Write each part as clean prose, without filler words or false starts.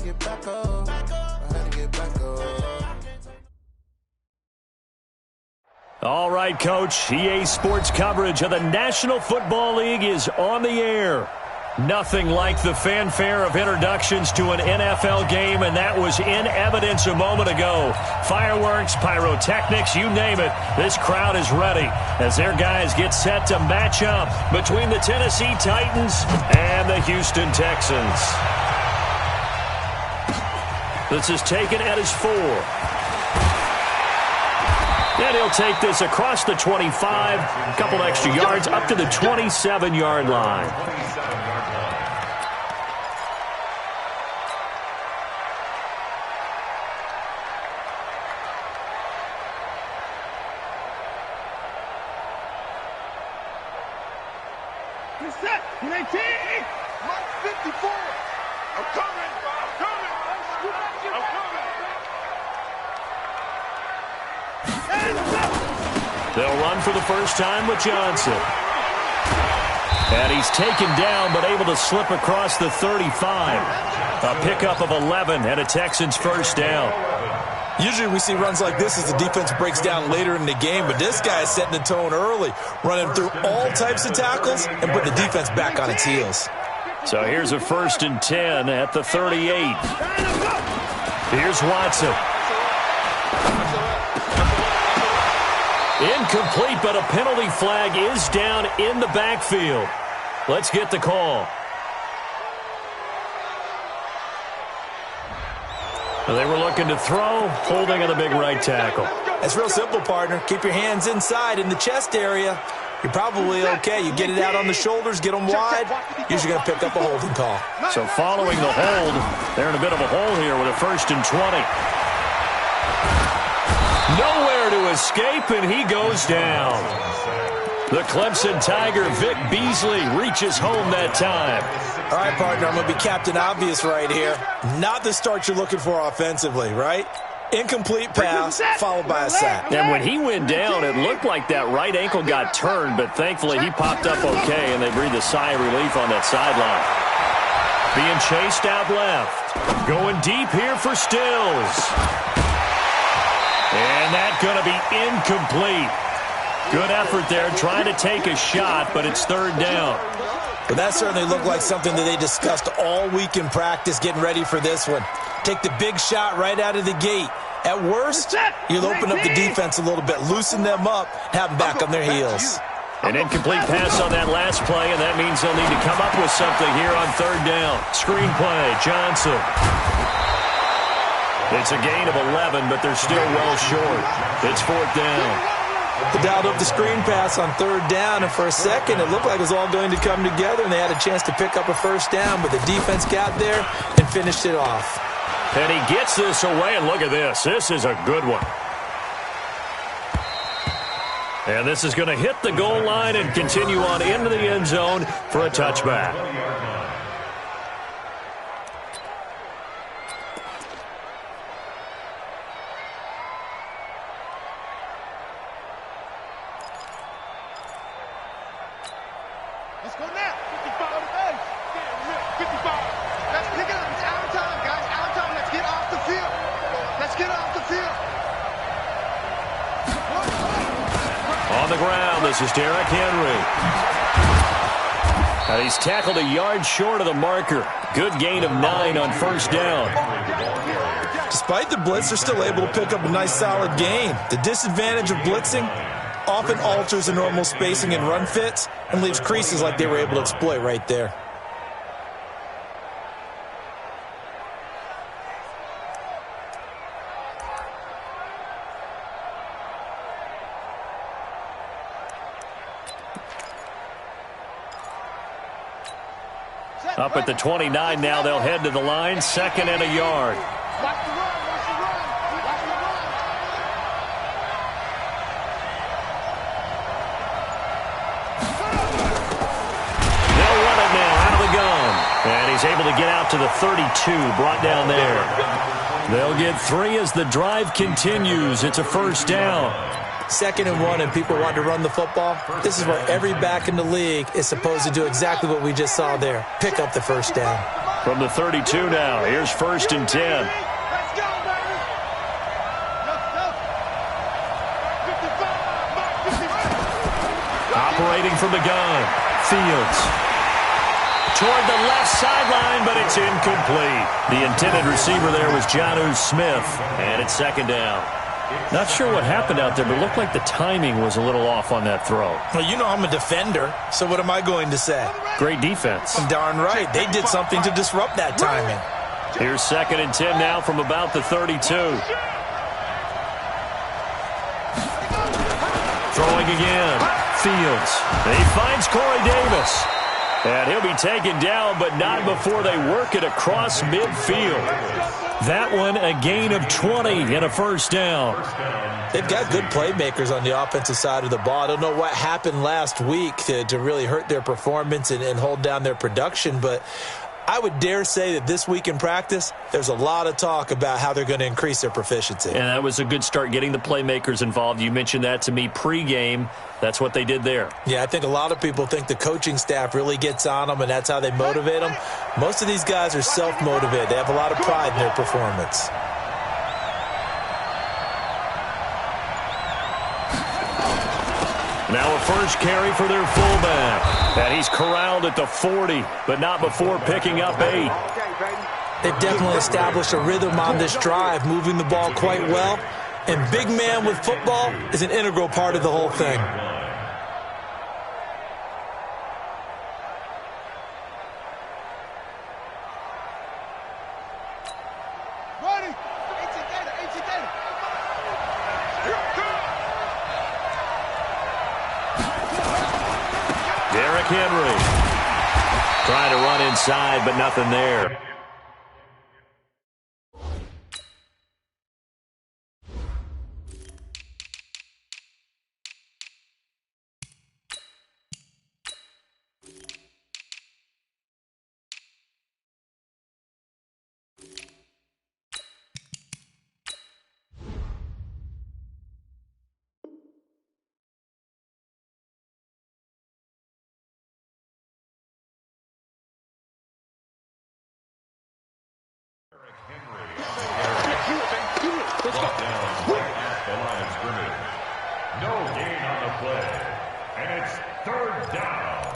get back up. I had to get back up. All right, Coach. EA Sports coverage of the National Football League is on the air. Nothing like the fanfare of introductions to an NFL game, and that was in evidence a moment ago. Fireworks, pyrotechnics, you name it. This crowd is ready as their guys get set to match up between the Tennessee Titans and the Houston Texans. This is taken at his 4. And he'll take this across the 25, a couple extra yards, up to the 27-yard line. Get set. Get 18. Mark 54. I'm coming. I'm coming. I'm coming. They'll run for the first time with Johnson. And he's taken down but able to slip across the 35. A pickup of 11 and a Texans first down. Usually we see runs like this as the defense breaks down later in the game, but this guy is setting the tone early, running through all types of tackles and putting the defense back on its heels. So here's a 1st and 10 at the 38. Here's Watson. Incomplete, but a penalty flag is down in the backfield. Let's get the call. They were looking to throw, holding on the big right tackle. That's real simple, partner. Keep your hands inside in the chest area. You're probably okay. You get it out on the shoulders, get them wide. Usually going to pick up a holding call. So following the hold, they're in a bit of a hole here with a 1st and 20. Nowhere to escape, and he goes down. The Clemson Tiger, Vic Beasley, reaches home that time. All right, partner, I'm going to be Captain Obvious right here. Not the start you're looking for offensively, right? Incomplete pass, followed by a sack. And when he went down, it looked like that right ankle got turned, but thankfully he popped up okay, and they breathed a sigh of relief on that sideline. Being chased out left. Going deep here for Stills. And that's going to be incomplete. Good effort there, trying to take a shot, but it's 3rd down. But that certainly looked like something that they discussed all week in practice, getting ready for this one. Take the big shot right out of the gate. At worst, you'll open up the defense a little bit, loosen them up, have them back on their heels. An incomplete pass on that last play, and that means they'll need to come up with something here on 3rd down. Screen play, Johnson. It's a gain of 11, but they're still well short. It's 4th down. They dialed up the screen pass on 3rd down, and for a second it looked like it was all going to come together, and they had a chance to pick up a 1st down, but the defense got there and finished it off. And he gets this away, and look at this. This is a good one. And this is going to hit the goal line and continue on into the end zone for a touchback. Let's go now. 55 on the base. 55. Let's pick it up. It's our time, guys. Our time. Let's get off the field. Let's get off the field. On the ground, this is Derrick Henry. And he's tackled a yard short of the marker. Good gain of 9 on 1st down. Despite the blitz, they're still able to pick up a nice solid gain. The disadvantage of blitzing often alters the normal spacing and run fits and leaves creases like they were able to exploit right there. Up at the 29 now, they'll head to the line, 2nd and a yard. And he's able to get out to the 32, brought down there. They'll get 3 as the drive continues. It's a 1st down. 2nd and 1, and people want to run the football. This is where every back in the league is supposed to do exactly what we just saw there. Pick up the 1st down. From the 32 now, here's 1st and 10. Let's go, baby. Operating from the gun, Fields. Toward the left sideline, but it's incomplete. The intended receiver there was Jonnu Smith, and it's 2nd down. Not sure what happened out there, but it looked like the timing was a little off on that throw. Well, you know I'm a defender, so what am I going to say? Great defense. Darn right. They did something to disrupt that timing. Here's 2nd and 10 now from about the 32. Throwing again. Fields. He finds Corey Davis. And he'll be taken down, but not before they work it across midfield. That one, a gain of 20 and a 1st down. They've got good playmakers on the offensive side of the ball. I don't know what happened last week to really hurt their performance and hold down their production, but I would dare say that this week in practice, there's a lot of talk about how they're going to increase their proficiency. And that was a good start, getting the playmakers involved. You mentioned that to me pregame. That's what they did there. Yeah, I think a lot of people think the coaching staff really gets on them, and that's how they motivate them. Most of these guys are self-motivated. They have a lot of pride in their performance. Now a first carry for their fullback. And he's corralled at the 40, but not before picking up 8. They've definitely established a rhythm on this drive, moving the ball quite well. And big man with football is an integral part of the whole thing. Henry trying to run inside, but nothing there. No gain on the play, and it's 3rd down.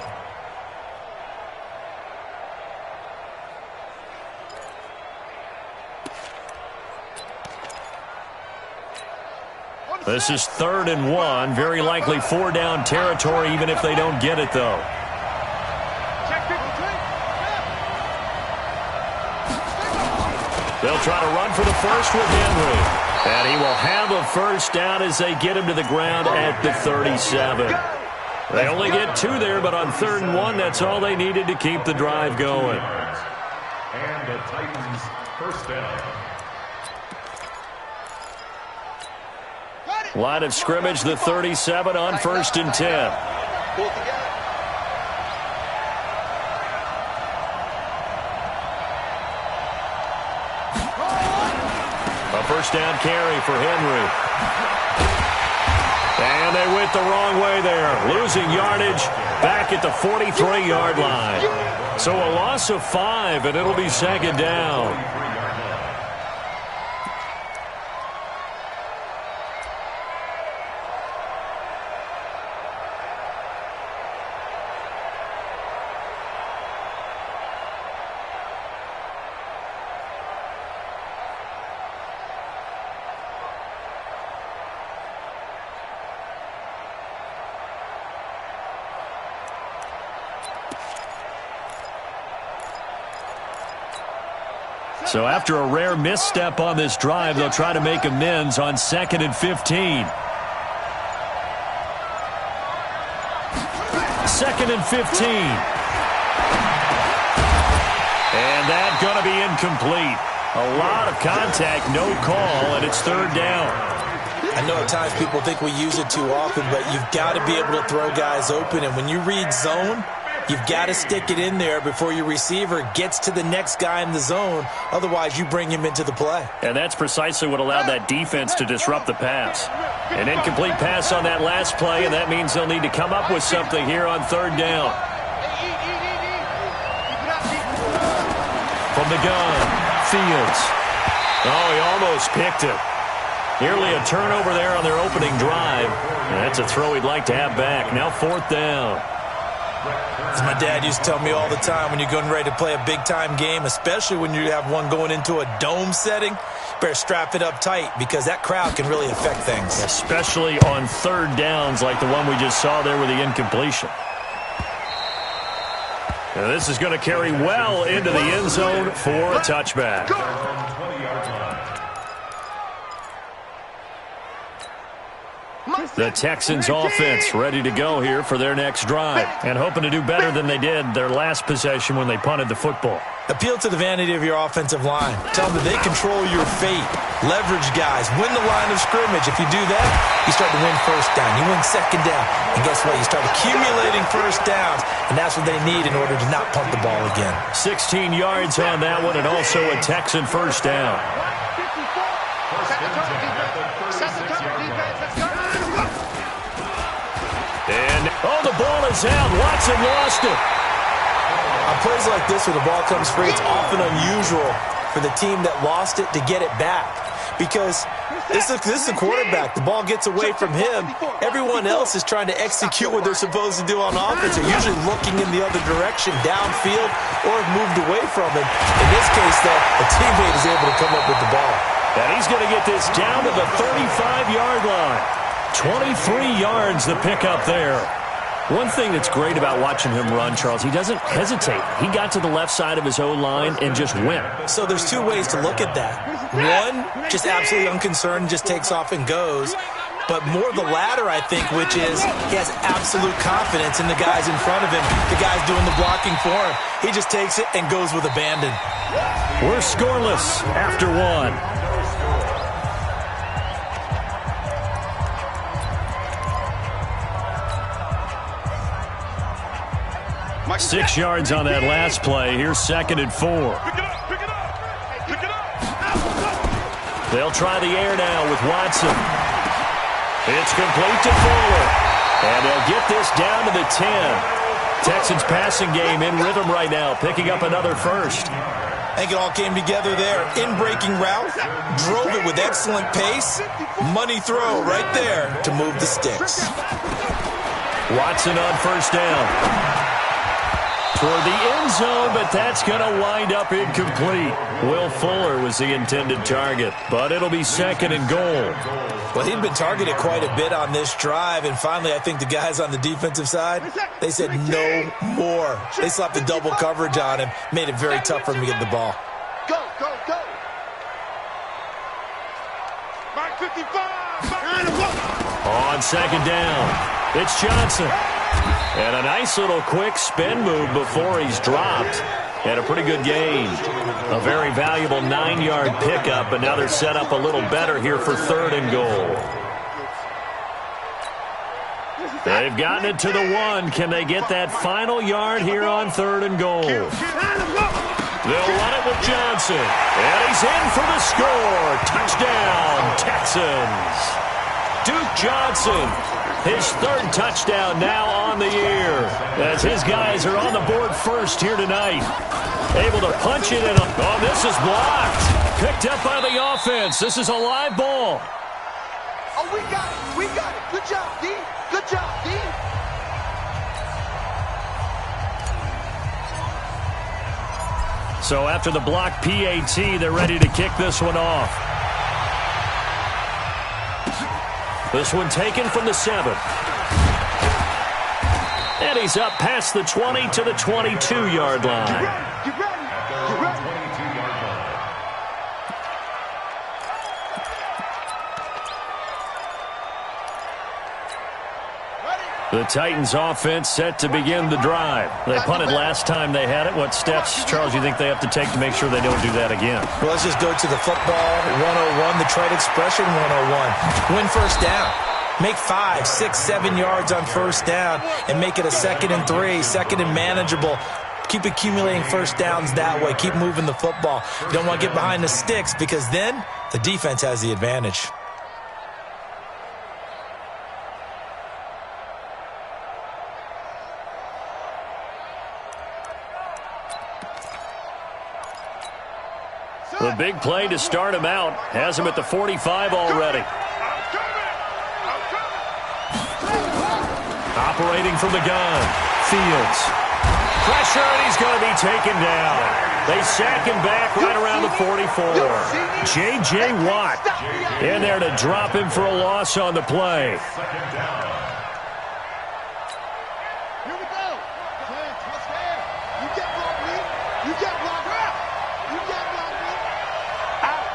This is 3rd and 1. Very likely 4-down territory, even if they don't get it, though. They'll try to run for the first with Henry. And he will have a 1st down as they get him to the ground at the 37. They only get 2 there, but on 3rd and 1, that's all they needed to keep the drive going. And the Titans' 1st down. Line of scrimmage, the 37 on 1st and 10. A 1st down carry for Henry. And they went the wrong way there, losing yardage back at the 43-yard line. So a loss of 5, and it'll be 2nd down. So after a rare misstep on this drive, they'll try to make amends on 2nd and 15. 2nd and 15. And that's going to be incomplete. A lot of contact, no call, and it's 3rd down. I know at times people think we use it too often, but you've got to be able to throw guys open. And when you read zone, you've got to stick it in there before your receiver gets to the next guy in the zone. Otherwise, you bring him into the play. And that's precisely what allowed that defense to disrupt the pass. An incomplete pass on that last play, and that means they'll need to come up with something here on 3rd down. from the gun. Fields. Oh, he almost picked it. Nearly a turnover there on their opening drive. And that's a throw he'd like to have back. Now 4th down. As my dad used to tell me all the time, when you're getting ready to play a big-time game, especially when you have one going into a dome setting, better strap it up tight because that crowd can really affect things. Especially on 3rd downs like the one we just saw there with the incompletion. Now this is going to carry well into the end zone for a touchback. The Texans offense ready to go here for their next drive and hoping to do better than they did their last possession when they punted the football. Appeal to the vanity of your offensive line. Tell them that they control your fate. Leverage guys. Win the line of scrimmage. If you do that, you start to win 1st down. You win 2nd down. And guess what? You start accumulating 1st downs, and that's what they need in order to not punt the ball again. 16 yards on that one and also a Texan 1st down. And, oh, the ball is out. Watson lost it. On plays like this where the ball comes free, it's often unusual for the team that lost it to get it back. Because this is the quarterback. The ball gets away from him. Everyone else is trying to execute what they're supposed to do on offense. They're usually looking in the other direction, downfield, or have moved away from him. In this case, though, a teammate is able to come up with the ball. And he's going to get this down to the 35-yard line. 23 yards the pickup there. One thing that's great about watching him run, Charles, he doesn't hesitate. He got to the left side of his O-line and just went. So there's 2 ways to look at that. One, just absolutely unconcerned, just takes off and goes. But more the latter, I think, which is he has absolute confidence in the guys in front of him, the guys doing the blocking for him. He just takes it and goes with abandon. We're scoreless after 1. 6 yards on that last play. Here's 2nd and 4. They'll try the air now with Watson. It's complete to Fuller. And they'll get this down to the 10. Texans passing game in rhythm right now, picking up another 1st. I think it all came together there. In-breaking route, drove it with excellent pace. Money throw right there to move the sticks. Watson on 1st down. Toward the end zone, but that's going to wind up incomplete. Will Fuller was the intended target, but it'll be 2nd and goal. Well, he'd been targeted quite a bit on this drive, and finally I think the guys on the defensive side, they said no more. They slapped the double coverage on him, made it very tough for him to get the ball. Go, go, go. Mark 55. On 2nd down, it's Johnson. And a nice little quick spin move before he's dropped. And a pretty good gain. A very valuable 9-yard pickup, and now they're set up a little better here for 3rd and goal. They've gotten it to the 1. Can they get that final yard here on 3rd and goal? They'll run it with Johnson. And he's in for the score. Touchdown, Texans. Duke Johnson, his 3rd touchdown now on the year, as his guys are on the board 1st here tonight. Able to punch it in. Oh, this is blocked. Picked up by the offense. This is a live ball. Oh, we got it. We got it. Good job, D. Good job, D. So after the block PAT, they're ready to kick this one off. This one taken from the 7. And he's up past the 20 to the 22-yard line. Get ready. Get ready. The Titans offense set to begin the drive. They punted last time they had it. What steps, Charles, do you think they have to take to make sure they don't do that again? Well, let's just go to the football 101, the trade expression 101. Win 1st down. Make 5, 6, 7 yards on 1st down and make it a 2nd and 3, 2nd and manageable. Keep accumulating 1st downs that way. Keep moving the football. You don't want to get behind the sticks because then the defense has the advantage. The big play to start him out has him at the 45 already. Operating from the gun. Fields. Pressure, and he's going to be taken down. They sack him back right around the 44. J.J. Watt in there to drop him for a loss on the play. Here we go. What's there? You get blocked, me. You get blocked. You get blocked, me. Out.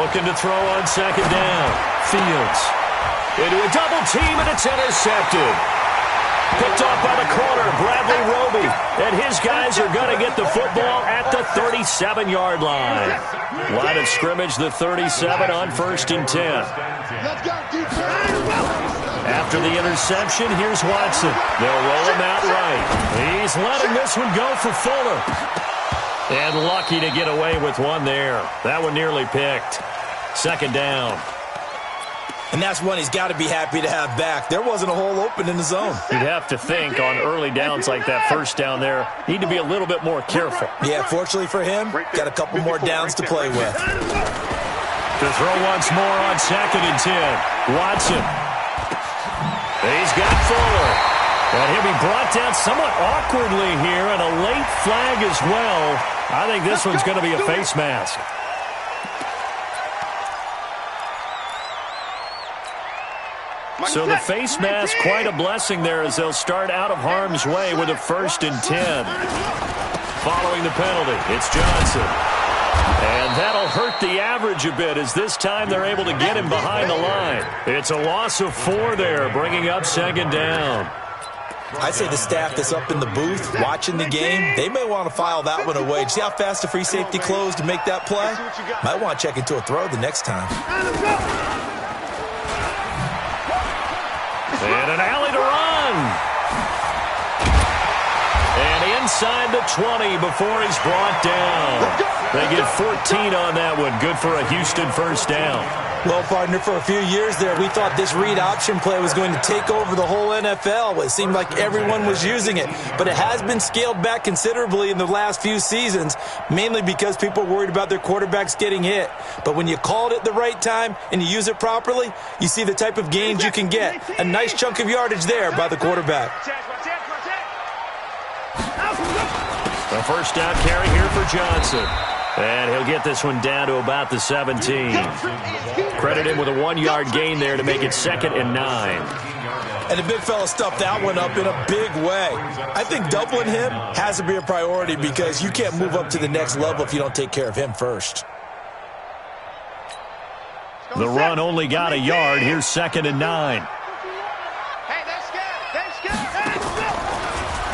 Looking to throw on second down. Fields into a double team, and it's intercepted. Picked off by the corner, Bradley Roby. And his guys are going to get the football at the 37-yard line. Line of scrimmage, the 37 on 1st and 10. Let's go, defense. After the interception, here's Watson. They'll roll him out right. He's letting this one go for Fuller. And lucky to get away with one there. That one nearly picked. Second down. And that's one he's got to be happy to have back. There wasn't a hole open in the zone. You'd have to think on early downs like that first down there, need to be a little bit more careful. Yeah, fortunately for him, got a couple more downs to play with. To throw once more on 2nd and 10. Watson. He's got Fuller. And he'll be brought down somewhat awkwardly here, and a late flag as well. I think this one's going to be a face mask. So the face mask, quite a blessing there as they'll start out of harm's way with a 1st and 10. Following the penalty, it's Johnson. And that'll hurt the average a bit as this time they're able to get him behind the line. It's a loss of 4 there, bringing up 2nd down. I'd say the staff that's up in the booth watching the game, they may want to file that one away. See how fast the free safety closed to make that play? Might want to check into a throw the next time. And an alley to run. And inside the 20 before he's brought down. They get 14 on that one. Good for a Houston first down. Well, partner, for a few years there, we thought this read option play was going to take over the whole NFL. It seemed like everyone was using it. But it has been scaled back considerably in the last few seasons, mainly because people are worried about their quarterbacks getting hit. But when you call it at the right time and you use it properly, you see the type of gains you can get. A nice chunk of yardage there by the quarterback. The first down carry here for Johnson. And he'll get this one down to about the 17. Credit him with a 1-yard gain there to make it 2nd and 9. And the big fella stuffed that one up in a big way. I think doubling him has to be a priority because you can't move up to the next level if you don't take care of him first. The run only got a yard. Here's 2nd and 9. Hey, that's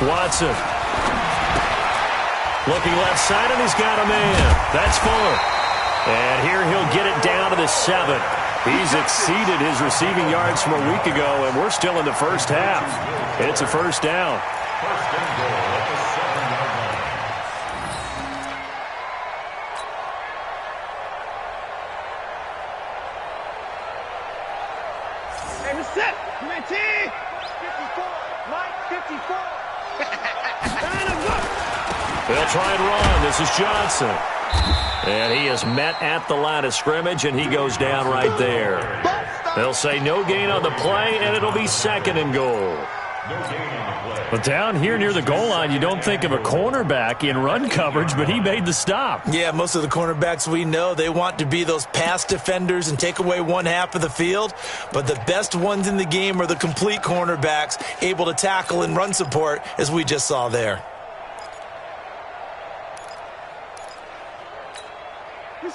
good. Watson. Looking left side, and he's got a man. That's Fuller. And here he'll get it down to the 7. He's exceeded his receiving yards from a week ago, and we're still in the first half. It's a first down. First and goal at the 7-yard line. Hey, we're set. Come on, T. 54. Mike, 54. They'll try and run. This is Johnson. And he is met at the line of scrimmage, and he goes down right there. They'll say no gain on the play, and it'll be 2nd and goal. But down here near the goal line, you don't think of a cornerback in run coverage, but he made the stop. Yeah, most of the cornerbacks we know, they want to be those pass defenders and take away one half of the field. But the best ones in the game are the complete cornerbacks, able to tackle and run support, as we just saw there.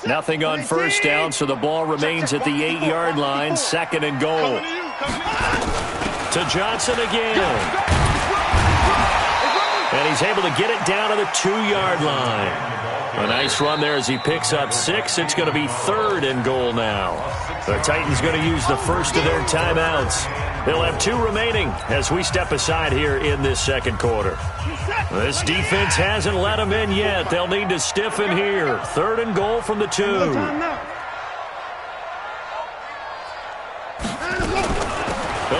Nothing on first down, so the ball remains at the 8-yard line. 2nd and goal. To Johnson again. And he's able to get it down to the 2-yard line. A nice run there as he picks up 6. It's going to be 3rd and goal now. The Titans going to use the first of their timeouts. They'll have 2 remaining as we step aside here in this second quarter. This defense hasn't let them in yet. They'll need to stiffen here. 3rd and goal from the 2. They'll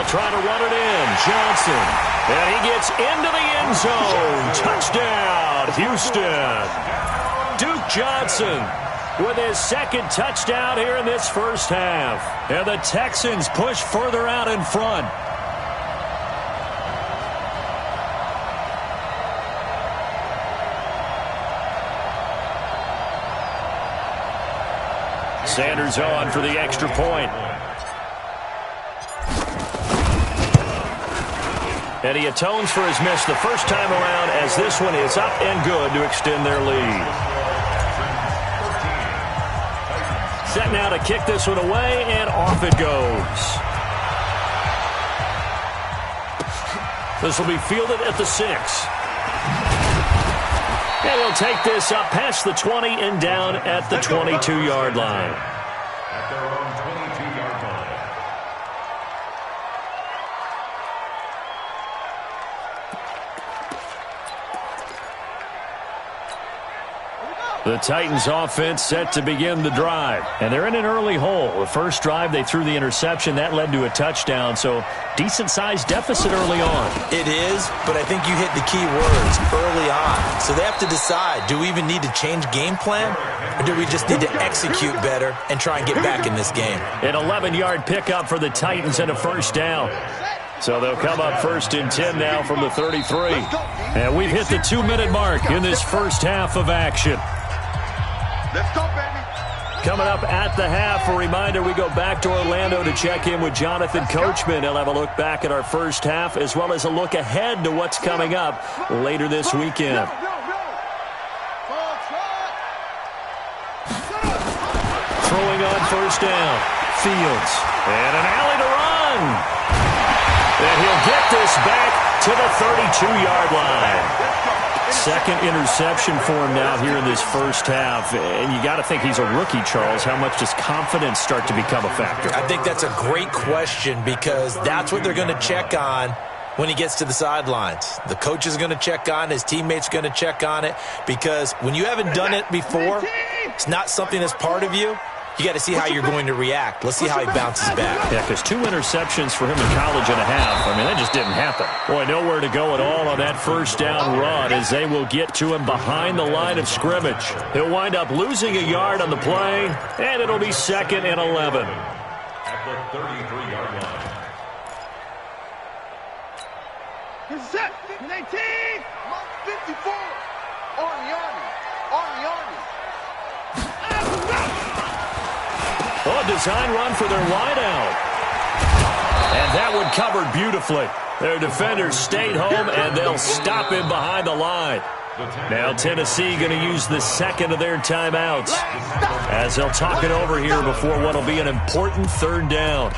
try to run it in. Johnson. And he gets into the end zone. Touchdown, Houston. Duke Johnson with his second touchdown here in this first half. And the Texans push further out in front. Sanders on for the extra point. And he atones for his miss the first time around as this one is up and good to extend their lead. Set now to kick this one away, and off it goes. This will be fielded at the 6. And he'll take this up past the 20 and down at the 22-yard line. At their own 22-yard line. The Titans offense set to begin the drive. And they're in an early hole. The first drive, they threw the interception. That led to a touchdown. So decent-sized deficit early on. It is, but I think you hit the key words early on. So they have to decide, do we even need to change game plan? Or do we just need to execute better and try and get back in this game? An 11-yard pickup for the Titans and a first down. So they'll come up first and 10 now from the 33. And we've hit the 2-minute mark in this first half of action. Let's go, baby. Coming up at the half, a reminder, we go back to Orlando to check in with Jonathan Coachman. He'll have a look back at our first half as well as a look ahead to what's coming up later this weekend. Throwing on first down, Fields. And an alley to run. And he'll get this back to the 32-yard line. Second interception for him now here in this first half. And you got to think he's a rookie, Charles. How much does confidence start to become a factor? I think that's a great question because that's what they're going to check on when he gets to the sidelines. The coach is going to check on it. His teammates going to check on it because when you haven't done it before, it's not something that's part of you. You got to see how you're going to react. Let's see how he bounces back. Yeah, because 2 interceptions for him in college and a half. I mean, that just didn't happen. Boy, nowhere to go at all on that first down run as they will get to him behind the line of scrimmage. He'll wind up losing a yard on the play, and it'll be 2nd and 11. At the 33-yard line. Here's set. 18. 54. Army. Oh, design run for their wideout. And that one covered beautifully. Their defenders stayed home, and they'll stop him behind the line. Now Tennessee going to use the second of their timeouts as they'll talk it over here before what will be an important third down.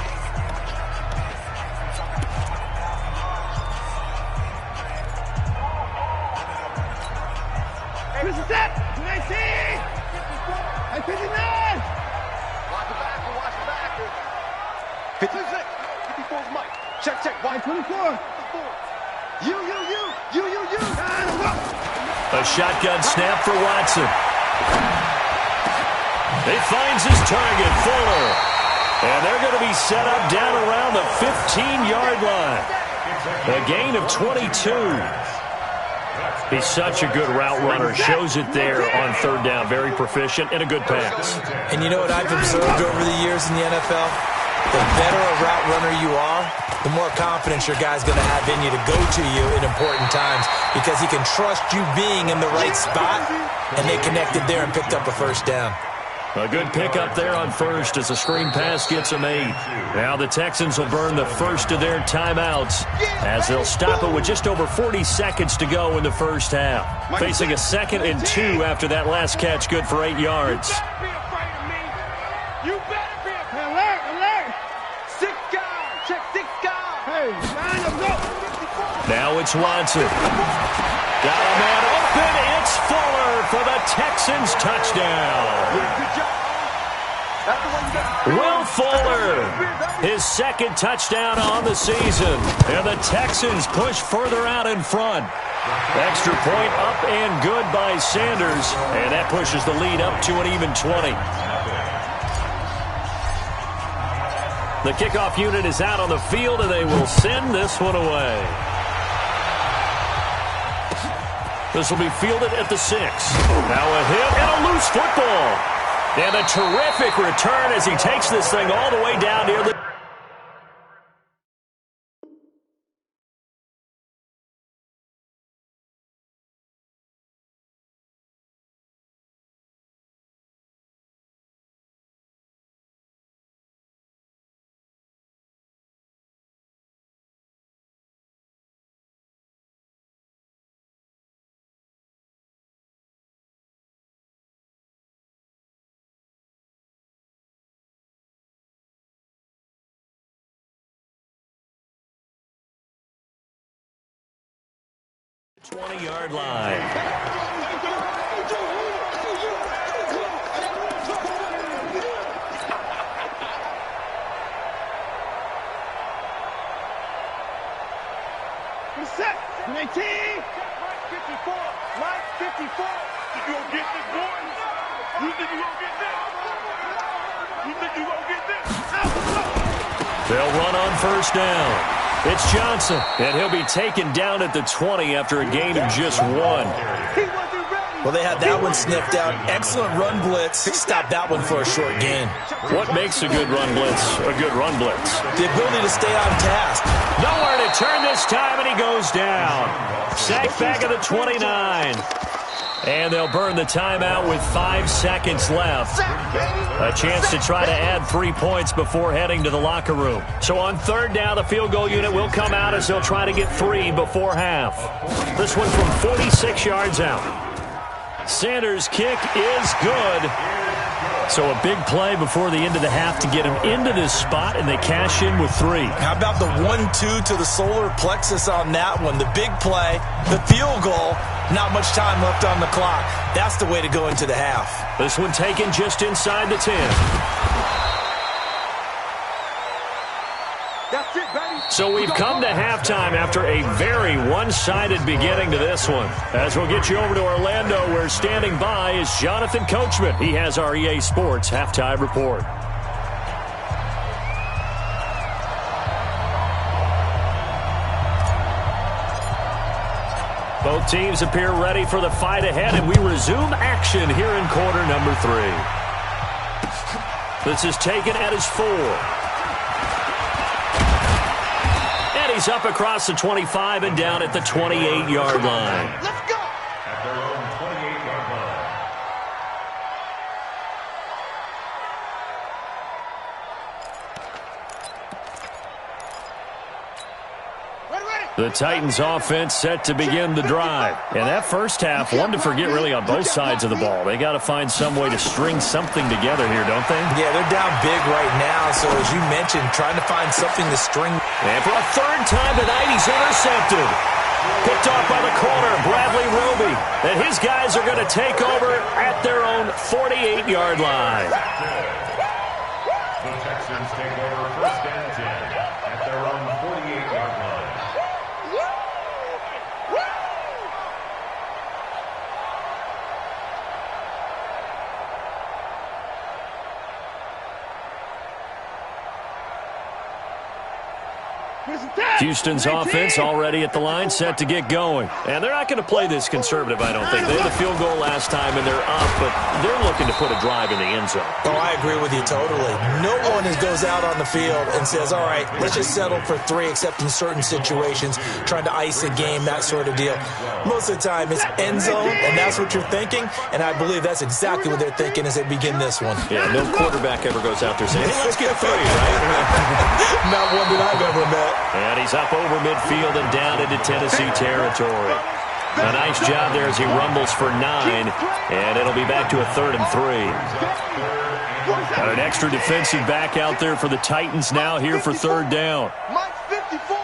Here's the set. 19. 59. Watch the back. 56. 54's Mike. Check. Wide 24. You. A shotgun snap for Watson. He finds his target, Fuller. And they're going to be set up down around the 15-yard line. A gain of 22. He's such a good route runner. Shows it there on third down. Very proficient and a good pass. And you know what I've observed over the years in the NFL? The better a route runner you are, the more confidence your guy's going to have in you to go to you in important times because he can trust you being in the right spot, and they connected there and picked up a first down. A good pickup there on first as a screen pass gets a made. Now the Texans will burn the first of their timeouts as they'll stop it with just over 40 seconds to go in the first half. Facing a 2nd and 2 after that last catch, good for 8 yards. You better be alert. 6 guys. Check 6 guys. Hey, line up, go. Now it's Watson. Got a man open. It's Fuller for the Texans touchdown. Will Fuller, his 2nd touchdown on the season. And the Texans push further out in front. Extra point up and good by Sanders. And that pushes the lead up to an even 20. The kickoff unit is out on the field, and they will send this one away. This will be fielded at the 6. Now a hit and a loose And a terrific return as he takes this thing all the way down near the... ...20-yard line. Set. 19. 54. Line 54. You gonna get this, boy? You think you gonna get this? You think you gonna get this? They'll run on first down. It's Johnson, and he'll be taken down at the 20 after a gain of just 1. Well, they had that one sniffed out. Excellent run blitz. Stop that one for a short gain. What makes a good run blitz a good run blitz? The ability to stay on task. Nowhere to turn this time, and he goes down. Sacked back at the 29. And they'll burn the timeout with 5 seconds left. A chance to try to add 3 points before heading to the locker room. So on third down, the field goal unit will come out as they'll try to get 3 before half. This one from 46 yards out. Sanders' kick is good. So a big play before the end of the half to get him into this spot, and they cash in with 3. How about the 1-2 to the solar plexus on that one? The big play, the field goal, not much time left on the clock. That's the way to go into the half. This one taken just inside the 10. That's it, baby. So we've come to halftime after a very one-sided beginning to this one. As we'll get you over to Orlando, where standing by is Jonathan Coachman. He has our EA Sports Halftime Report. Both teams appear ready for the fight ahead, and we resume action here in quarter number 3. This is taken at his 4. He's up across the 25 and down at the 28-yard line. Let's go. At their own 28-yard line. The Titans offense set to begin the drive. And that first half, one to forget really on both sides of the ball. They got to find some way to string something together here, don't they? Yeah, they're down big right now. So as you mentioned, trying to find something to string. And for a third time tonight, he's intercepted. Picked off by the corner, Bradley Roby. And his guys are going to take over at their own 48-yard line. The Texans take over first and 10 at their own 48-yard line. Houston's offense already at the line, set to get going. And they're not going to play this conservative, I don't think. They had a field goal last time, and they're up, but they're looking to put a drive in the end zone. Oh, I agree with you totally. No one goes out on the field and says, all right, let's just settle for 3, except in certain situations, trying to ice a game, that sort of deal. Most of the time, it's end zone, and that's what you're thinking, and I believe that's exactly what they're thinking as they begin this one. Yeah, no quarterback ever goes out there saying, hey, let's get 3, right? Not one that I've ever met. And he's up over midfield and down into Tennessee territory. A nice job there as he rumbles for 9, and it'll be back to a 3rd and 3. Got an extra defensive back out there for the Titans now here for 3rd down. Mike 54.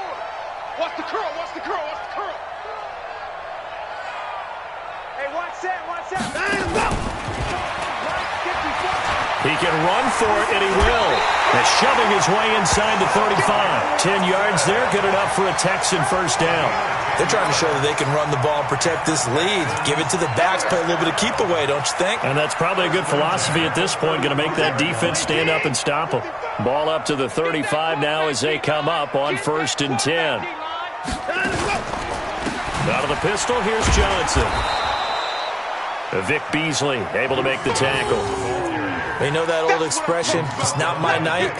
Watch the curl, watch the curl, watch the curl. Hey, watch that, watch that. He can run for it, and he will. And shoving his way inside the 35. 10 yards there, good enough for a Texan first down. They're trying to show that they can run the ball and protect this lead. Give it to the backs, play a little bit of keep away, don't you think? And that's probably a good philosophy at this point, going to make that defense stand up and stop them. Ball up to the 35 now as they come up on 1st and 10. Out of the pistol, here's Johnson. Vic Beasley able to make the tackle. You know that old expression, it's not my night?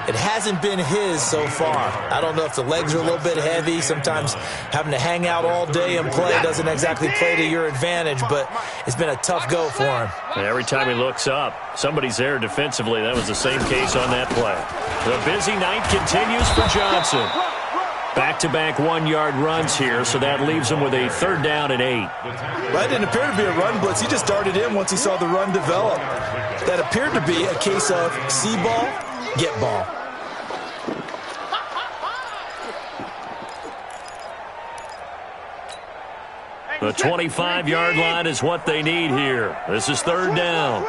It hasn't been his so far. I don't know if the legs are a little bit heavy. Sometimes having to hang out all day and play doesn't exactly play to your advantage, but it's been a tough go for him. Every time he looks up, somebody's there defensively. That was the same case on that play. The busy night continues for Johnson. Back-to-back one-yard runs here, so that leaves him with a 3rd down and 8. That didn't appear to be a run blitz. He just darted in once he saw the run develop. That appeared to be a case of see ball, get ball. The 25-yard line is what they need here. This is 3rd down.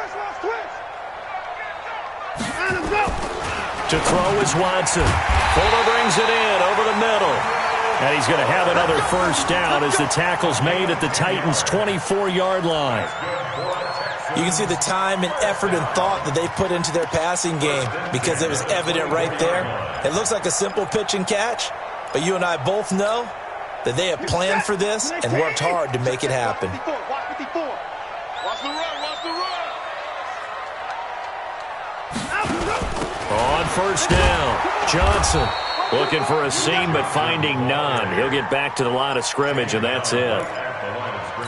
To throw is Watson. Fuller brings it in over the middle. And he's going to have another 1st down as the tackle's made at the Titans' 24-yard line. You can see the time and effort and thought that they put into their passing game because it was evident right there. It looks like a simple pitch and catch, but you and I both know that they have planned for this and worked hard to make it happen. Watch the run, watch the run. On 1st down, Johnson looking for a seam but finding none. He'll get back to the line of scrimmage, and that's it.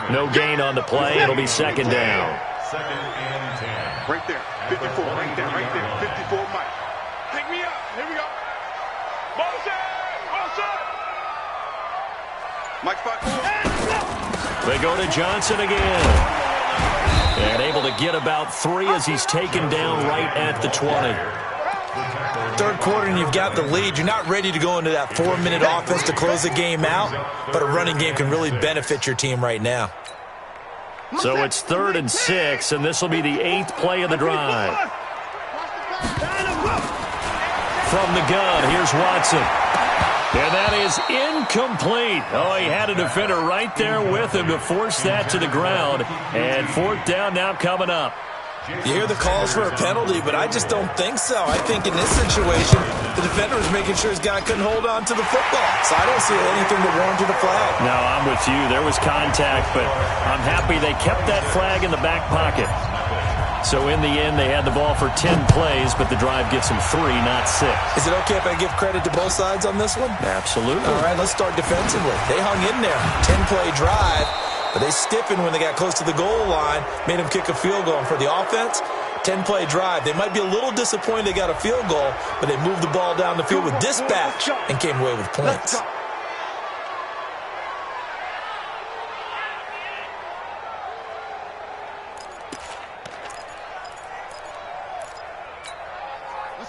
No gain on the play. It'll be 2nd down. 2nd and 10. Right there, 54, right there, 54, Mike. Pick me up, here we go. Motion! Mike, spot 4. They go to Johnson again. And able to get about 3 as he's taken down right at the 20. 3rd quarter and you've got the lead. You're not ready to go into that 4-minute offense to close the game out, but a running game can really benefit your team right now. So it's 3rd and 6, and this will be the 8th play of the drive. From the gun, here's Watson. And that is incomplete. Oh, he had a defender right there with him to force that to the ground. And 4th down now coming up. You hear the calls for a penalty, but I just don't think so. I think in this situation, the defender was making sure his guy couldn't hold on to the football. So I don't see anything that warranted a flag. No, I'm with you. There was contact, but I'm happy they kept that flag in the back pocket. So in the end, they had the ball for 10 plays, but the drive gets them 3, not 6. Is it okay if I give credit to both sides on this one? Absolutely. All right, let's start defensively. They hung in there. 10-play drive, but they stiffened when they got close to the goal line, made them kick a field goal. And for the offense, 10-play drive. They might be a little disappointed they got a field goal, but they moved the ball down the field with dispatch and came away with points.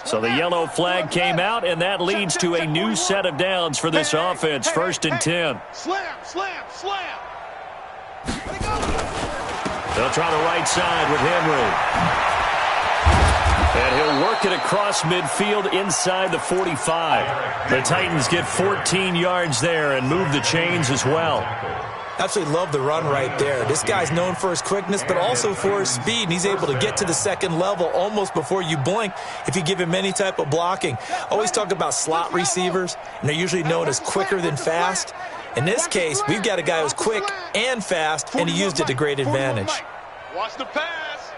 So the yellow flag came out, and that leads to a new set of downs for this offense. 1st and 10. Slam, slam, slam. They'll try the right side with Henry. And he'll work it across midfield inside the 45. The Titans get 14 yards there and move the chains as well. Absolutely love the run right there. This guy's known for his quickness, but also for his speed. And he's able to get to the 2nd level almost before you blink if you give him any type of blocking. Always talk about slot receivers, and they're usually known as quicker than fast. In this case, we've got a guy who's quick and fast, and he used it to great advantage. Watch the pass.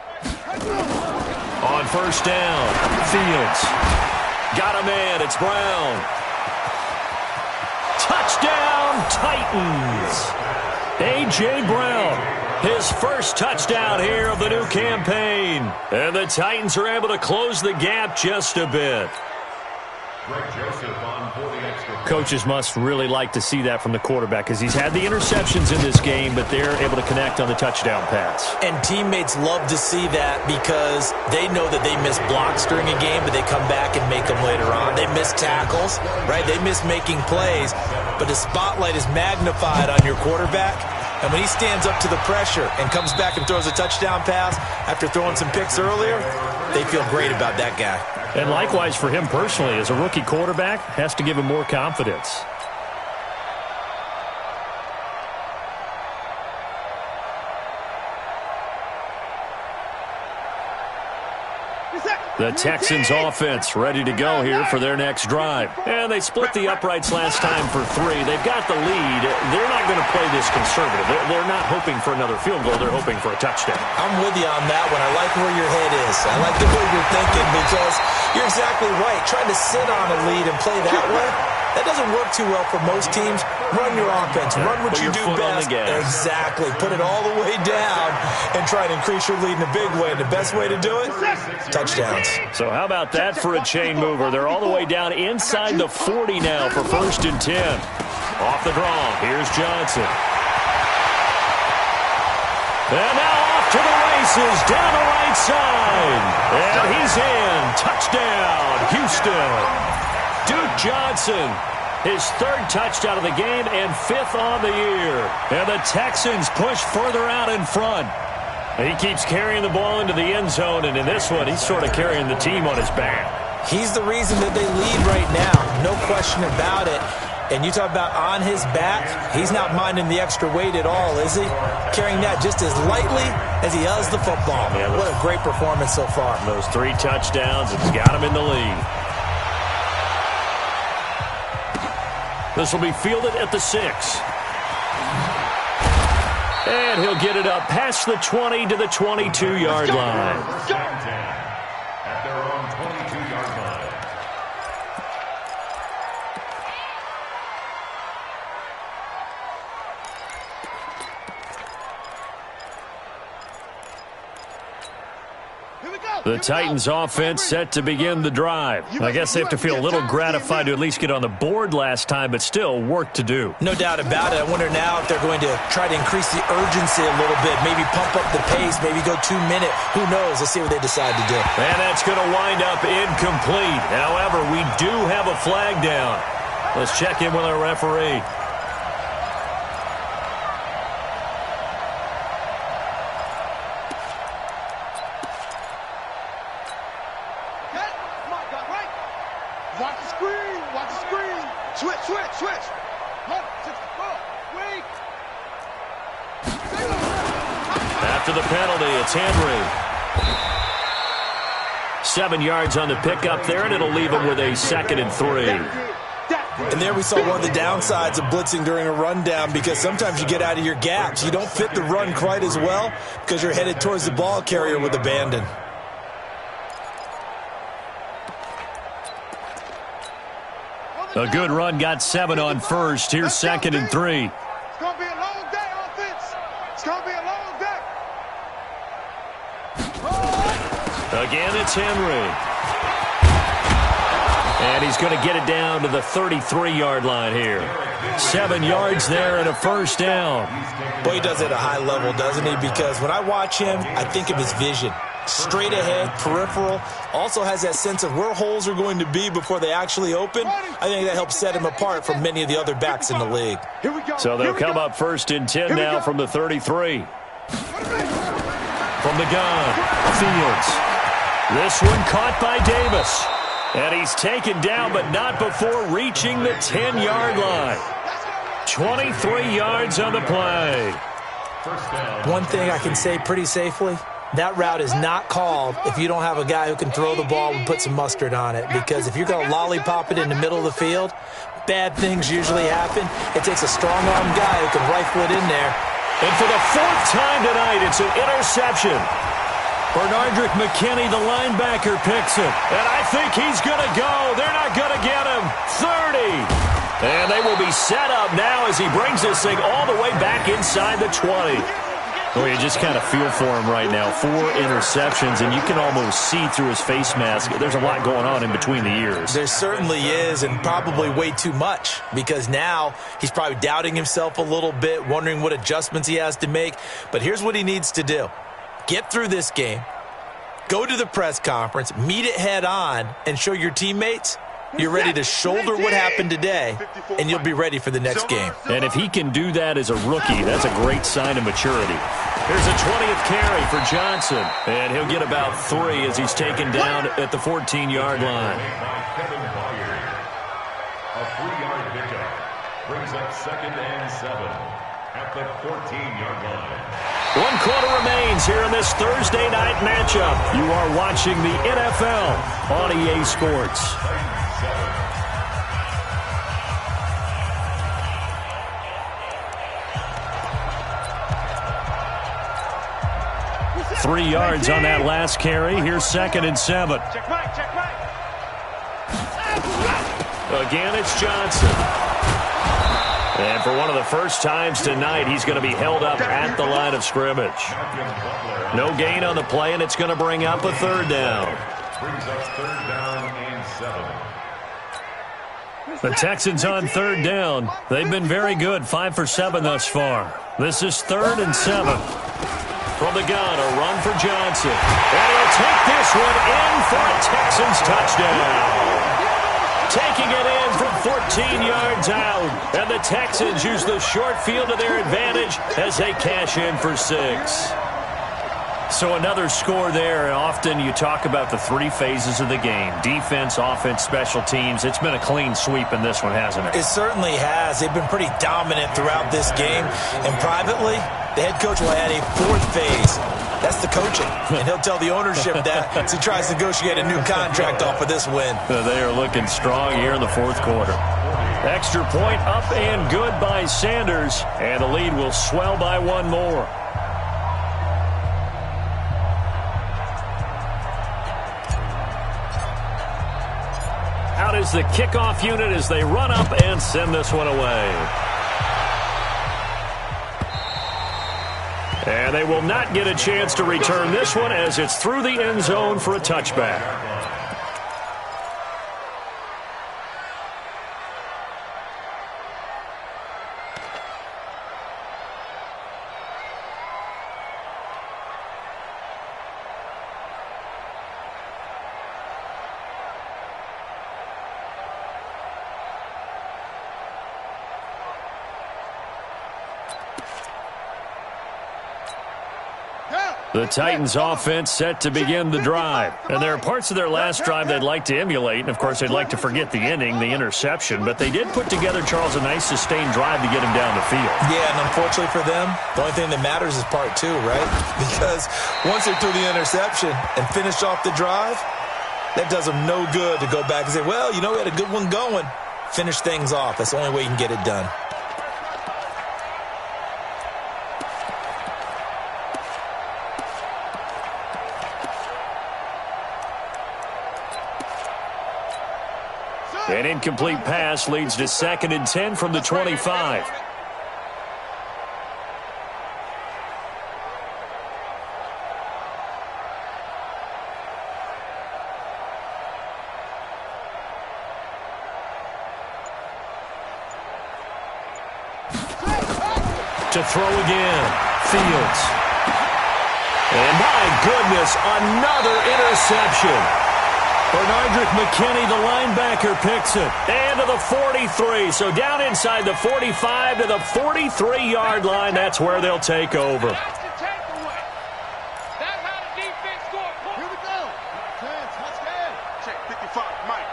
On 1st down, Fields. Got him in. It's Brown. Touchdown, Titans. A.J. Brown, his first touchdown here of the new campaign. And the Titans are able to close the gap just a bit. Coaches must really like to see that from the quarterback because he's had the interceptions in this game, but they're able to connect on the touchdown pass. And teammates love to see that because they know that they miss blocks during a game, but they come back and make them later on. They miss tackles, right? They miss making plays, but the spotlight is magnified on your quarterback. And when he stands up to the pressure and comes back and throws a touchdown pass after throwing some picks earlier, they feel great about that guy. And likewise for him personally, as a rookie quarterback, has to give him more confidence. The Texans offense ready to go here for their next drive. And they split the uprights last time for 3. They've got the lead. They're not going to play this conservative. They're not hoping for another field goal. They're hoping for a touchdown. I'm with you on that one. I like where your head is. I like the way you're thinking because you're exactly right. Trying to sit on a lead and play that way, that doesn't work too well for most teams. Run your offense. Run what you do best. Exactly. Put it all the way down and try to increase your lead in a big way. And the best way to do it, touchdowns. So how about that for a chain mover? They're all the way down inside the 40 now for 1st and 10. Off the draw. Here's Johnson. And now off to the races down the right side. And he's in. Touchdown, Houston. Duke Johnson, his 3rd touchdown of the game and 5th on the year. And the Texans push further out in front. He keeps carrying the ball into the end zone, and in this one, he's sort of carrying the team on his back. He's the reason that they lead right now, no question about it. And you talk about on his back, he's not minding the extra weight at all, is he? Carrying that just as lightly as he does the football. Yeah, what a great performance so far. Those 3 touchdowns, it's got him in the lead. This will be fielded at the 6. And he'll get it up past the 20 to the 22-yard line. At their own 22-yard line. The Titans offense set to begin the drive. I guess they have to feel a little gratified to at least get on the board last time, but still work to do. No doubt about it. I wonder now if they're going to try to increase the urgency a little bit, maybe pump up the pace, maybe go 2-minute. Who knows? Let's see what they decide to do. And that's going to wind up incomplete. However, we do have a flag down. Let's check in with our referee. Watch the screen. Watch the screen. Switch. Wait. After the penalty, it's Henry. 7 yards on the pickup there, and it'll leave him with a 2nd and 3. And there we saw one of the downsides of blitzing during a rundown because sometimes you get out of your gaps. You don't fit the run quite as well because you're headed towards the ball carrier with abandon. A good run got 7 on first. Here's 2nd and 3. It's going to be a long day, offense. It's going to be a long day. Again, it's Henry. And he's going to get it down to the 33-yard line here. 7 yards there and a 1st down. Boy, he does it at a high level, doesn't he? Because when I watch him, I think of his vision. Straight ahead, peripheral, also has that sense of where holes are going to be before they actually open. I think that helps set him apart from many of the other backs in the league. Here we go. So they'll come up 1st and 10 now from the 33. From the gun, Fields. This one caught by Davis. And he's taken down, but not before reaching the 10-yard line. 23 yards on the play. One thing I can say pretty safely, that route is not called if you don't have a guy who can throw the ball and put some mustard on it. Because if you're going to lollipop it in the middle of the field, bad things usually happen. It takes a strong-arm guy who can rifle it in there. And for the 4th time tonight, it's an interception. Bernardrick McKinney, the linebacker, picks it. And I think he's going to go. They're not going to get him. 30. And they will be set up now as he brings this thing all the way back inside the 20. Well, you just kind of feel for him right now. 4 interceptions, and you can almost see through his face mask. There's a lot going on in between the ears. There certainly is, and probably way too much, because now he's probably doubting himself a little bit, wondering what adjustments he has to make. But here's what he needs to do. Get through this game, go to the press conference, meet it head on, and show your teammates you're ready to shoulder what happened today, and you'll be ready for the next game. And if he can do that as a rookie, that's a great sign of maturity. Here's a 20th carry for Johnson, and he'll get about 3 as he's taken down at the 14-yard line. A 3-yard pickup brings up 2nd and 7 at the 14-yard line. 1 quarter remains here in this Thursday night matchup. You are watching the NFL on EA Sports. Three yards on that last carry. Here's 2nd and 7. Check Mike. Again, it's Johnson. And for one of the first times tonight, he's going to be held up at the line of scrimmage. No gain on the play, and it's going to bring up a 3rd down. Brings up 3rd down and 7. The Texans on 3rd down. They've been very good, 5 for 7 thus far. This is 3rd and 7. From the gun, a run for Johnson. And he'll take this one in for a Texans touchdown. Taking it in from 14 yards out. And the Texans use the short field to their advantage as they cash in for 6. So another score there. Often you talk about the 3 phases of the game. Defense, offense, special teams. It's been a clean sweep in this one, hasn't it? It certainly has. They've been pretty dominant throughout this game. And privately, the head coach will add a 4th phase. That's the coaching. And he'll tell the ownership that as he tries to negotiate a new contract off of this win. They are looking strong here in the 4th quarter. Extra point up and good by Sanders. And the lead will swell by 1 more. Out is the kickoff unit as they run up and send this one away. And they will not get a chance to return this one as it's through the end zone for a touchback. The Titans offense set to begin the drive. And there are parts of their last drive they'd like to emulate. And, of course, they'd like to forget the inning, the interception. But they did put together, Charles, a nice sustained drive to get him down the field. Yeah, and unfortunately for them, the only thing that matters is part 2, right? Because once they threw the interception and finished off the drive, that does them no good to go back and say, well, you know, we had a good one going. Finish things off. That's the only way you can get it done. An incomplete pass leads to 2nd and 10 from the 25. To throw again. Fields. And my goodness, another interception. Bernardrick McKinney, the linebacker, picks it. And to the 43. So down inside the 45 to the 43-yard line. That's where they'll take over. That's the takeaway. That's how the defense scored points. Here we go. Check 55, Mike.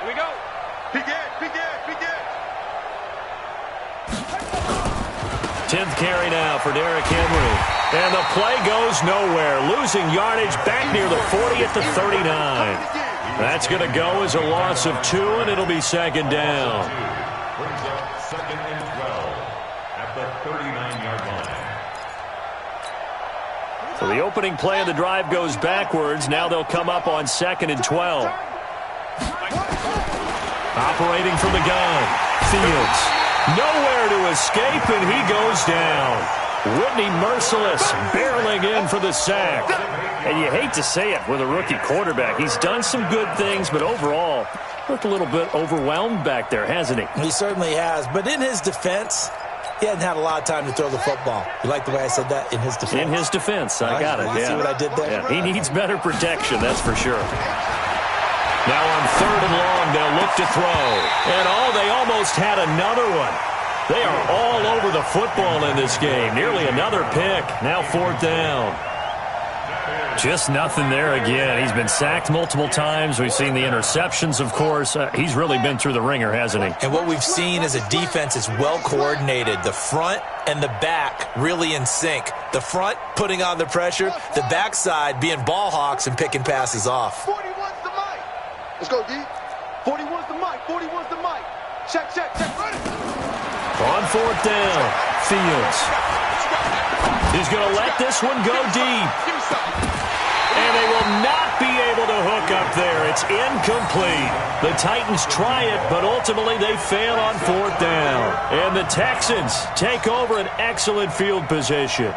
Here we go. Big Ed. 10th carry now for Derrick Henry. And the play goes nowhere. Losing yardage back near the 40 at the 39. That's going to go as a loss of 2, and it'll be 2nd down. Brings up 2nd and 12 at the 39-yard line. So the opening play of the drive goes backwards. Now they'll come up on 2nd and 12. Operating from the gun. Fields. Nowhere to escape, and he goes down. Whitney Merciless barreling in for the sack. And you hate to say it with a rookie quarterback. He's done some good things, but overall, looked a little bit overwhelmed back there, hasn't he? He certainly has. But in his defense, he hasn't had a lot of time to throw the football. You like the way I said that? In his defense? In his defense. I got it. You see what I did there? Yeah, he needs better protection, that's for sure. Now on 3rd and long, they'll look to throw. And, they almost had another one. They are all over the football in this game. Nearly another pick. Now 4th down. Just nothing there again. He's been sacked multiple times. We've seen the interceptions, of course. He's really been through the ringer, hasn't he? And what we've seen is a defense is well coordinated. The front and the back really in sync. The front putting on the pressure, the backside being ball hawks and picking passes off. 41's the mic. Let's go, D. 41's the mic. 41's the mic. Check. Ready. On fourth down, Fields. He's going to let this one go deep. And they will not be able to hook up there. It's incomplete. The Titans try it, but ultimately they fail on fourth down. And the Texans take over an excellent field position.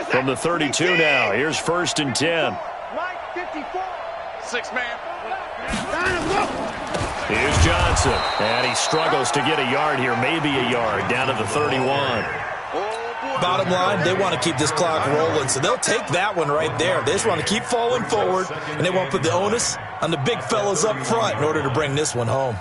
From the 32 now, here's 1st and 10. Mike 54. 6-man. Here's Johnson, and he struggles to get a yard here, maybe a yard, down to the 31. Bottom line, they want to keep this clock rolling, so they'll take that one right there. They just want to keep falling forward, and they want to put the onus on the big fellas up front in order to bring this one home.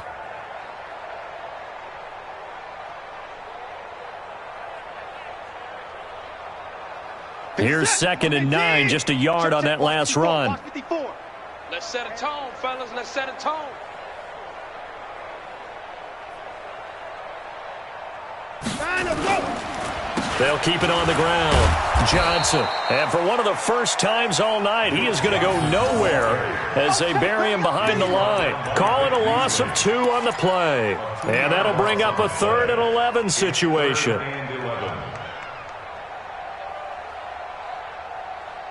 Here's 2nd and 9, just a yard on that last run. Let's set a tone, fellas. Let's set a tone. They'll keep it on the ground. Johnson. And for one of the first times all night, he is going to go nowhere as they bury him behind the line. Calling a loss of 2 on the play. And that'll bring up a 3rd and 11 situation.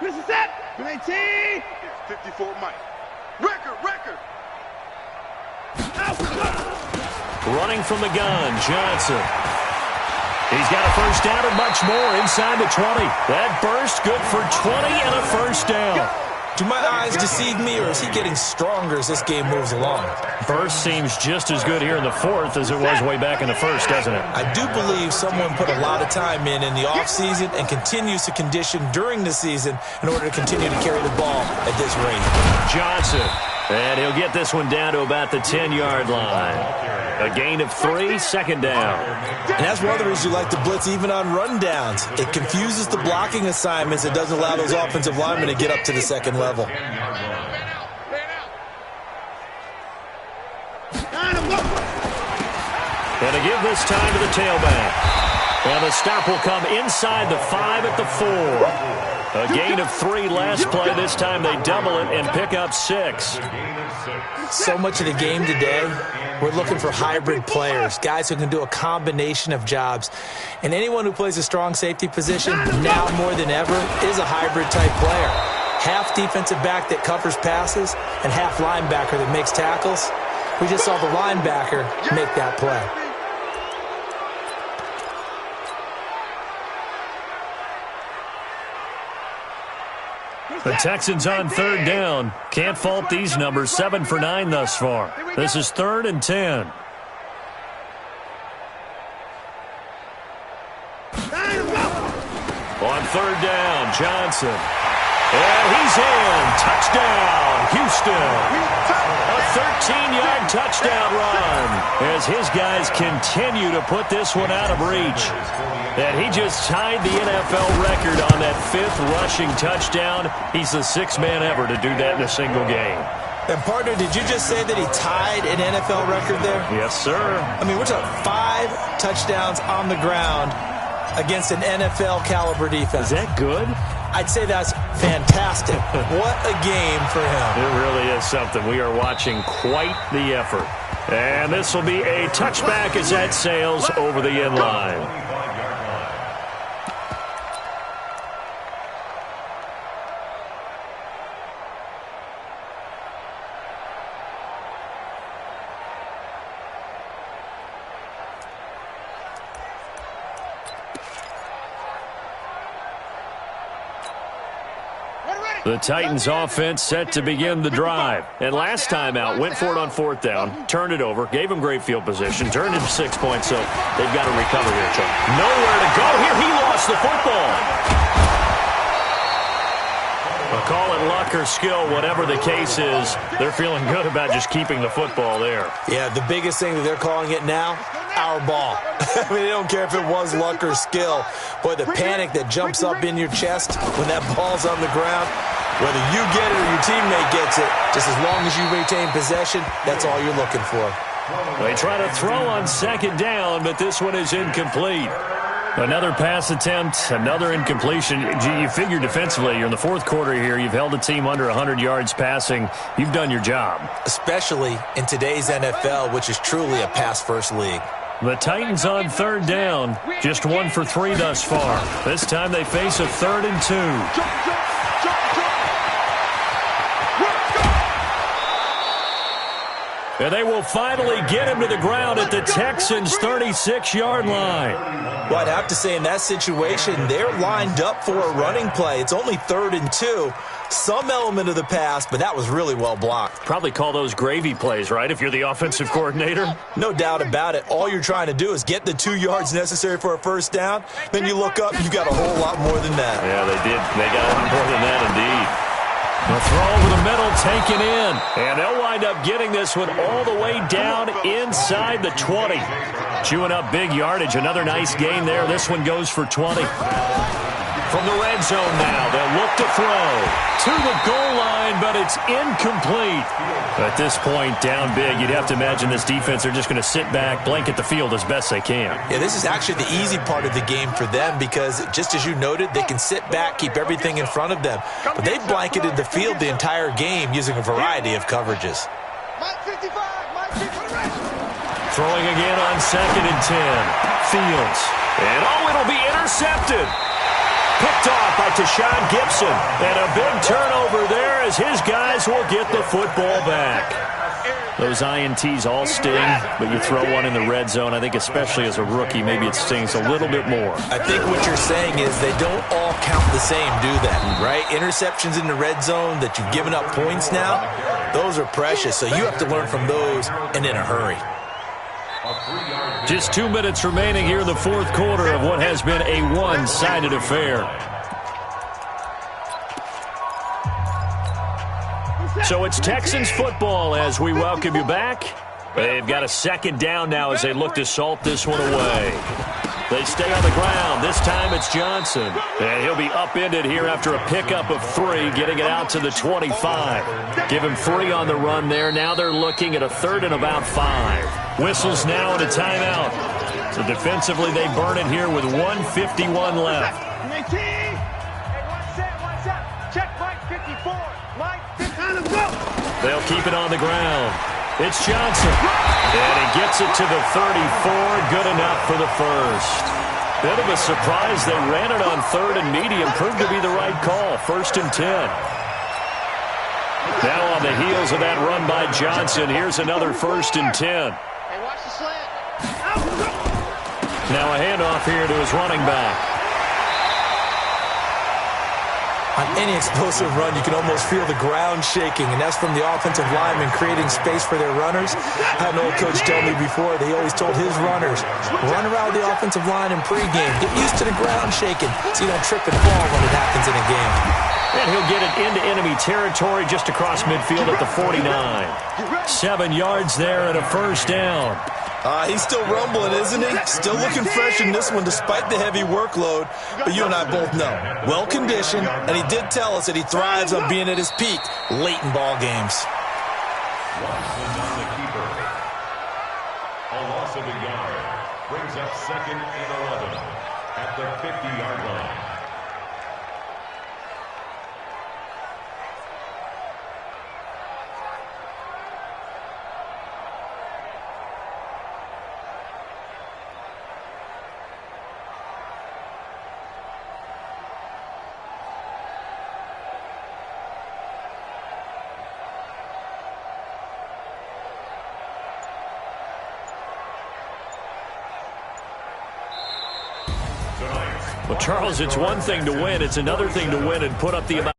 This is it. 19. 54 Mike. Record. Running from the gun, Johnson. He's got a first down and much more inside the 20. That burst good for 20 and a first down. Do my eyes deceive me, or is he getting stronger as this game moves along? Burst seems just as good here in the 4th as it was way back in the 1st, doesn't it? I do believe someone put a lot of time in the offseason and continues to condition during the season in order to continue to carry the ball at this rate. Johnson, and he'll get this one down to about the 10-yard line. A gain of 3, 2nd down. And that's one of the reasons you like to blitz even on rundowns. It confuses the blocking assignments. It doesn't allow those offensive linemen to get up to the 2nd level. And to give this time to the tailback. And the stop will come inside the 5 at the 4. A gain of 3 last play. This time they double it and pick up 6. So much of the game today, we're looking for hybrid players, guys who can do a combination of jobs. And anyone who plays a strong safety position, now more than ever, is a hybrid-type player. Half defensive back that covers passes and half linebacker that makes tackles. We just saw the linebacker make that play. The Texans on 3rd down. Can't fault these numbers. 7 for 9 thus far. This is 3rd and 10. On 3rd down, Johnson. And he's in. Touchdown, Houston. A 13-yard touchdown run as his guys continue to put this one out of reach. And he just tied the NFL record on that 5th rushing touchdown. He's the 6th man ever to do that in a single game. And, partner, did you just say that he tied an NFL record there? Yes, sir. I mean, we're talking 5 touchdowns on the ground against an NFL-caliber defense. Is that good? I'd say that's fantastic. What a game for him. It really is something. We are watching quite the effort. And this will be a touchback as that sails over the end line. The Titans offense set to begin the drive. And last time out, went for it on 4th down, turned it over, gave him great field position, turned into 6 points, so they've got to recover here, Chuck. Nowhere to go here. He lost the football. A Call it luck or skill, whatever the case is, they're feeling good about just keeping the football there. Yeah, the biggest thing that they're calling it now, our ball. I mean, they don't care if it was luck or skill. Boy, the panic that jumps up in your chest when that ball's on the ground, whether you get it or your teammate gets it, just as long as you retain possession, that's all you're looking for. They try to throw on second down, but this one is incomplete. Another pass attempt, another incompletion. You figure defensively, you're in the fourth quarter here. You've held a team under 100 yards passing. You've done your job. Especially in today's NFL, which is truly a pass-first league. The Titans on third down, just 1 for 3 thus far. This time they face a 3rd and 2. And they will finally get him to the ground at the Texans' 36-yard line. Well, I'd have to say in that situation, they're lined up for a running play. It's only 3rd and 2. Some element of the pass, but that was really well blocked. Probably call those gravy plays, right, if you're the offensive coordinator? No doubt about it. All you're trying to do is get the 2 yards necessary for a first down. Then you look up, you got a whole lot more than that. Yeah, they did. They got a lot more than that, indeed. The throw over the middle taken in. And they'll wind up getting this one all the way down inside the 20. Chewing up big yardage. Another nice gain there. This one goes for 20. From the red zone now, they'll look to throw to the goal line, but it's incomplete. At this point, down big, you'd have to imagine this defense are just going to sit back, blanket the field as best they can. Yeah, this is actually the easy part of the game for them because, just as you noted, they can sit back, keep everything in front of them. But they've blanketed the field the entire game using a variety of coverages. Throwing again on 2nd and 10. Fields. And it'll be intercepted. Picked off by Tashawn Gibson. And a big turnover there as his guys will get the football back. Those INTs all sting, but you throw one in the red zone, I think especially as a rookie, maybe it stings a little bit more. I think what you're saying is they don't all count the same, do they? Right? Interceptions in the red zone that you've given up points now, those are precious. So you have to learn from those and in a hurry. Just 2 minutes remaining here in the fourth quarter of what has been a one-sided affair. So it's Texans football as we welcome you back. They've got a 2nd down now as they look to salt this one away. They stay on the ground. This time it's Johnson. And he'll be upended here after a pickup of 3, getting it out to the 25. Give him 3 on the run there. Now they're looking at a 3rd and about 5. Whistles now and a timeout. So defensively they burn it here with 1:51 left. They'll keep it on the ground. It's Johnson. And he gets it to the 34. Good enough for the first. Bit of a surprise. They ran it on 3rd and medium. Proved to be the right call. 1st and 10. Now on the heels of that run by Johnson, here's another 1st and 10. Hey, watch the slant. Now a handoff here to his running back. On any explosive run, you can almost feel the ground shaking, and that's from the offensive linemen creating space for their runners. I had an old coach tell me before, they always told his runners, run around the offensive line in pregame. Get used to the ground shaking so you don't trip and fall when it happens in a game. And he'll get it into enemy territory just across midfield at the 49. 7 yards there and a 1st down. He's still rumbling, isn't he? Still looking fresh in this one despite the heavy workload. But you and I both know, well-conditioned, and he did tell us that he thrives on being at his peak late in ball games. Watson on the keeper. A loss of a yard brings up 2nd and 11 at the 50-yard line. Well, Charles, it's one thing to win. It's another thing to win and put up the amount.